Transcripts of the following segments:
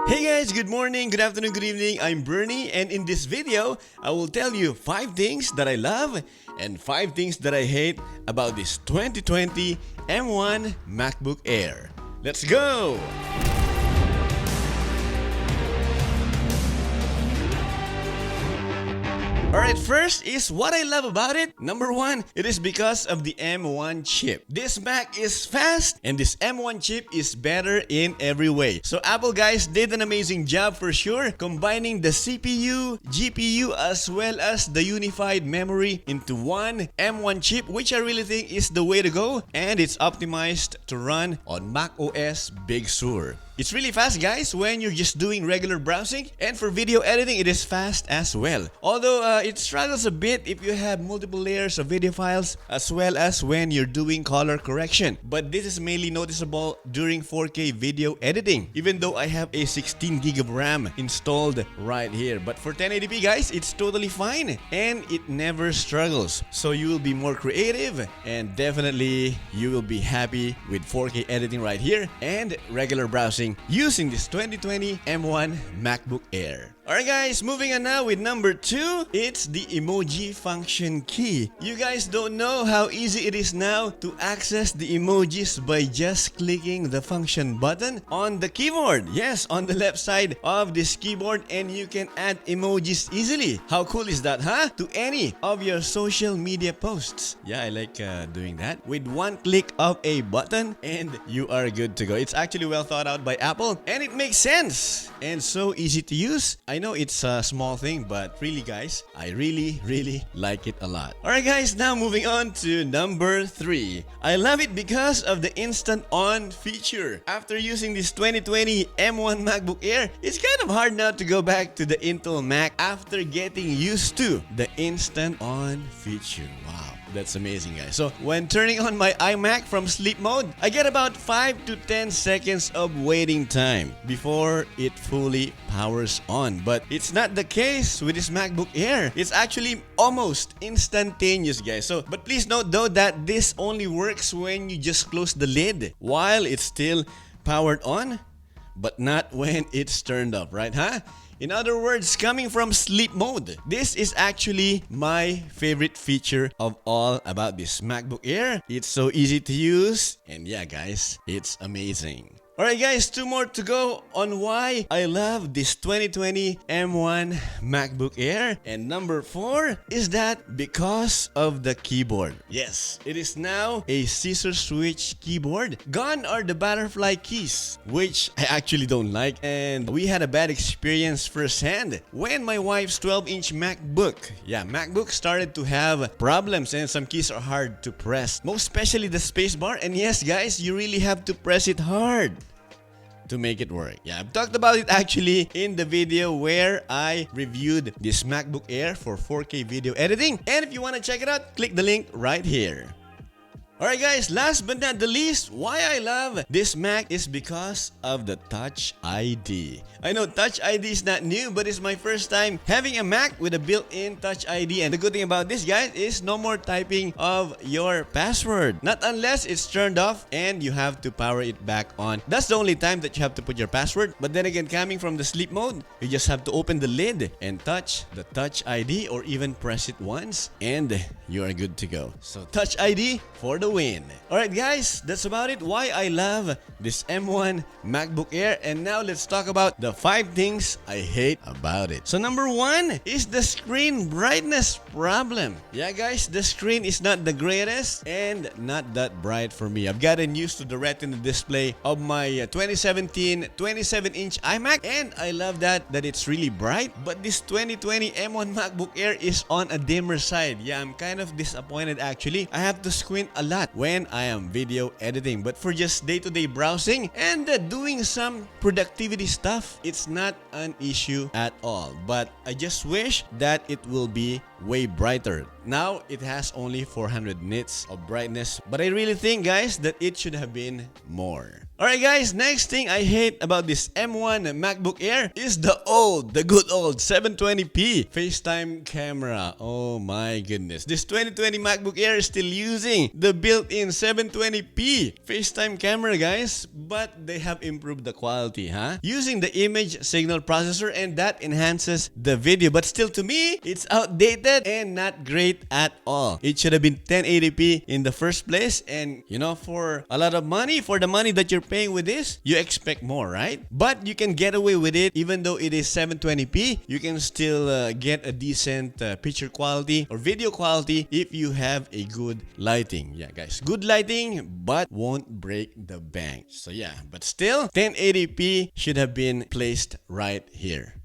Hey guys, good morning, good afternoon, good evening. I'm Bernie, and in this video, I will tell you 5 things that I love and 5 things that I hate about this 2020 M1 MacBook Air. Let's go! Alright, first is what I love about it. Number 1, it is because of the M1 chip. This Mac is fast and this M1 chip is better in every way. So Apple guys did an amazing job for sure, combining the CPU, GPU as well as the unified memory into one M1 chip, which I really think is the way to go, and it's optimized to run on macOS Big Sur. It's really fast guys when you're just doing regular browsing, and for video editing it is fast as well. Although it struggles a bit if you have multiple layers of video files as well as when you're doing color correction. But this is mainly noticeable during 4K video editing, even though I have a 16GB of RAM installed right here. But for 1080p guys, it's totally fine and it never struggles. So you will be more creative and definitely you will be happy with 4K editing right here and regular browsing using this 2020 M1 MacBook Air. Alright guys, moving on now with number 2, it's the emoji function key. You guys don't know how easy it is now to access the emojis by just clicking the function button on the keyboard. Yes, on the left side of this keyboard, and you can add emojis easily. How cool is that, huh? To any of your social media posts. Yeah, I like doing that. With one click of a button and you are good to go. It's actually well thought out by Apple and it makes sense and so easy to use. I know it's a small thing, but really guys, I really like it a lot. Alright guys, now moving on to number 3. I love it because of the instant on feature. After using this 2020 M1 MacBook Air, it's kind of hard now to go back to the Intel Mac after getting used to the instant on feature. Wow. That's amazing guys. So when turning on my iMac from sleep mode, I get about 5 to 10 seconds of waiting time before it fully powers on. But it's not the case with this MacBook Air. It's actually almost instantaneous guys. So but please note though that this only works when you just close the lid while it's still powered on, but not when it's turned off, right? Huh? In other words, coming from sleep mode. This is actually my favorite feature of all about this MacBook Air. It's so easy to use, and yeah guys, it's amazing. Alright guys, 2 more to go on why I love this 2020 M1 MacBook Air. And number 4 is that because of the keyboard. Yes, it is now a scissor switch keyboard. Gone are the butterfly keys, which I actually don't like. And we had a bad experience firsthand when my wife's 12-inch MacBook started to have problems and some keys are hard to press. Most especially the spacebar. And yes guys, you really have to press it hard to make it work. Yeah, I've talked about it actually in the video where I reviewed this MacBook Air for 4K video editing. And if you want to check it out, click the link right here. Alright guys, last but not the least, why I love this Mac is because of the Touch ID. I know Touch ID is not new, but it's my first time having a Mac with a built-in Touch ID. And the good thing about this guys is no more typing of your password. Not unless it's turned off and you have to power it back on. That's the only time that you have to put your password. But then again, coming from the sleep mode, you just have to open the lid and touch the Touch ID or even press it once and you are good to go. So Touch ID for the win. Alright guys, that's about it why I love this M1 MacBook Air. And now let's talk about the 5 things I hate about it. So number 1 is the screen brightness problem. Yeah guys, the screen is not the greatest and not that bright for me. I've gotten used to the Retina display of my 2017 27-inch iMac and I love that it's really bright. But this 2020 M1 MacBook Air is on a dimmer side. Yeah, I'm kind of disappointed actually. I have to squint a lot when I am video editing, but for just day-to-day browsing and doing some productivity stuff, it's not an issue at all. But I just wish that it will be way brighter. Now it has only 400 nits of brightness, but I really think guys that it should have been more. Alright guys, next thing I hate about this M1 MacBook Air is the good old 720p FaceTime camera. Oh my goodness. This 2020 MacBook Air is still using the built-in 720p FaceTime camera, guys, but they have improved the quality, using the image signal processor, and that enhances the video. But still, to me, it's outdated and not great at all. It should have been 1080p in the first place, and you know, for a lot of money, for the money that you're paying with this, you expect more, right? But you can get away with it. Even though it is 720p, you can still get a decent picture quality or video quality if you have a good lighting. Yeah guys, good lighting but won't break the bank. So yeah, but still 1080p should have been placed right here.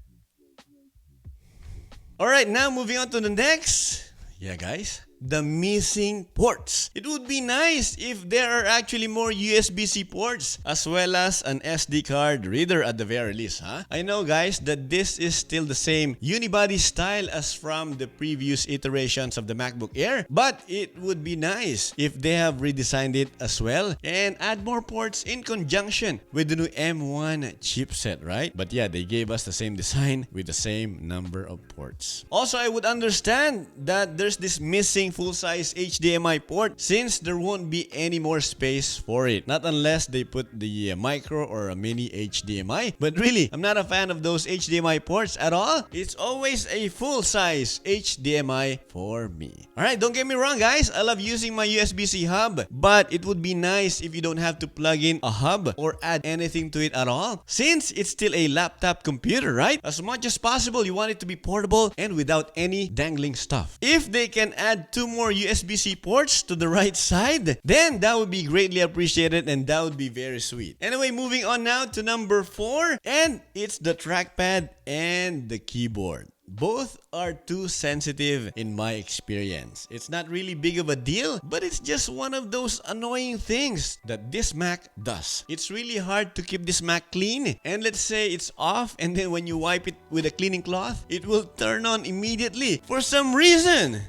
Alright, now moving on to the next. Yeah guys, the missing ports. It would be nice if there are actually more USB-C ports as well as an SD card reader at the very least, I know guys that this is still the same unibody style as from the previous iterations of the MacBook Air, but it would be nice if they have redesigned it as well and add more ports in conjunction with the new M1 chipset, right? But yeah, they gave us the same design with the same number of ports. Also, I would understand that there's this missing full-size HDMI port since there won't be any more space for it. Not unless they put the micro or a mini HDMI. But really, I'm not a fan of those HDMI ports at all. It's always a full-size HDMI for me. Alright, don't get me wrong guys. I love using my USB-C hub. But it would be nice if you don't have to plug in a hub or add anything to it at all. Since it's still a laptop computer, right? As much as possible, you want it to be portable and without any dangling stuff. If they can add 2 more USB-C ports to the right side, then that would be greatly appreciated and that would be very sweet. Anyway, moving on now to number 4, and it's the trackpad and the keyboard. Both are too sensitive in my experience. It's not really big of a deal, but it's just one of those annoying things that this Mac does. It's really hard to keep this Mac clean, and let's say it's off, and then when you wipe it with a cleaning cloth, it will turn on immediately for some reason.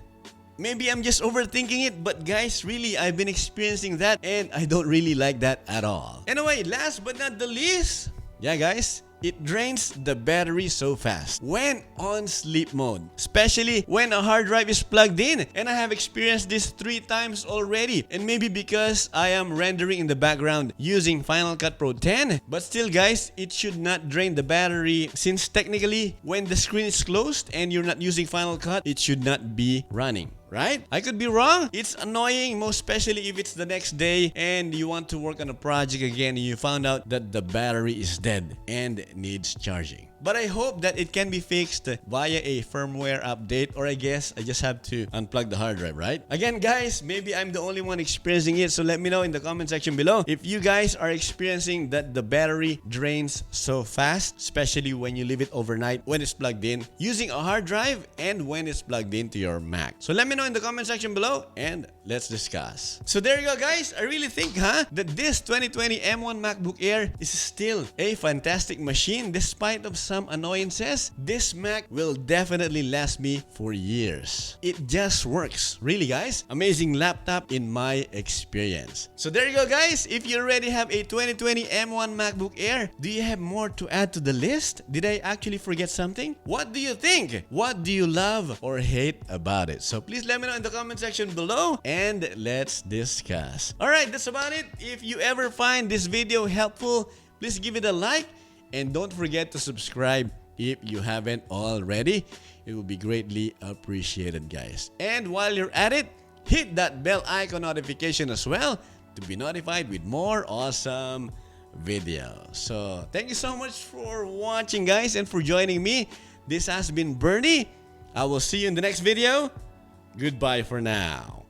Maybe I'm just overthinking it, but guys, really, I've been experiencing that and I don't really like that at all. Anyway, last but not the least, yeah guys, it drains the battery so fast when on sleep mode, especially when a hard drive is plugged in. And I have experienced this 3 times already, and maybe because I am rendering in the background using Final Cut Pro 10. But still guys, it should not drain the battery since technically when the screen is closed and you're not using Final Cut, it should not be running. Right? I could be wrong. It's annoying, most especially if it's the next day and you want to work on a project again and you found out that the battery is dead and needs charging. But I hope that it can be fixed via a firmware update, or I guess I just have to unplug the hard drive, right? Again guys, maybe I'm the only one experiencing it, so let me know in the comment section below if you guys are experiencing that the battery drains so fast, especially when you leave it overnight when it's plugged in using a hard drive and when it's plugged into your Mac. So let me know in the comment section below and let's discuss. So there you go guys. I really think that this 2020 M1 MacBook Air is still a fantastic machine despite of some annoyances. This Mac will definitely last me for years. It just works. Really guys, amazing laptop in my experience. So there you go guys. If you already have a 2020 M1 MacBook Air, do you have more to add to the list? Did I actually forget something? What do you think? What do you love or hate about it? So please let me know in the comment section below and let's discuss. Alright, that's about it. If you ever find this video helpful, please give it a like. And don't forget to subscribe if you haven't already. It will be greatly appreciated, guys. And while you're at it, hit that bell icon notification as well to be notified with more awesome videos. So thank you so much for watching, guys, and for joining me. This has been Bernie. I will see you in the next video. Goodbye for now.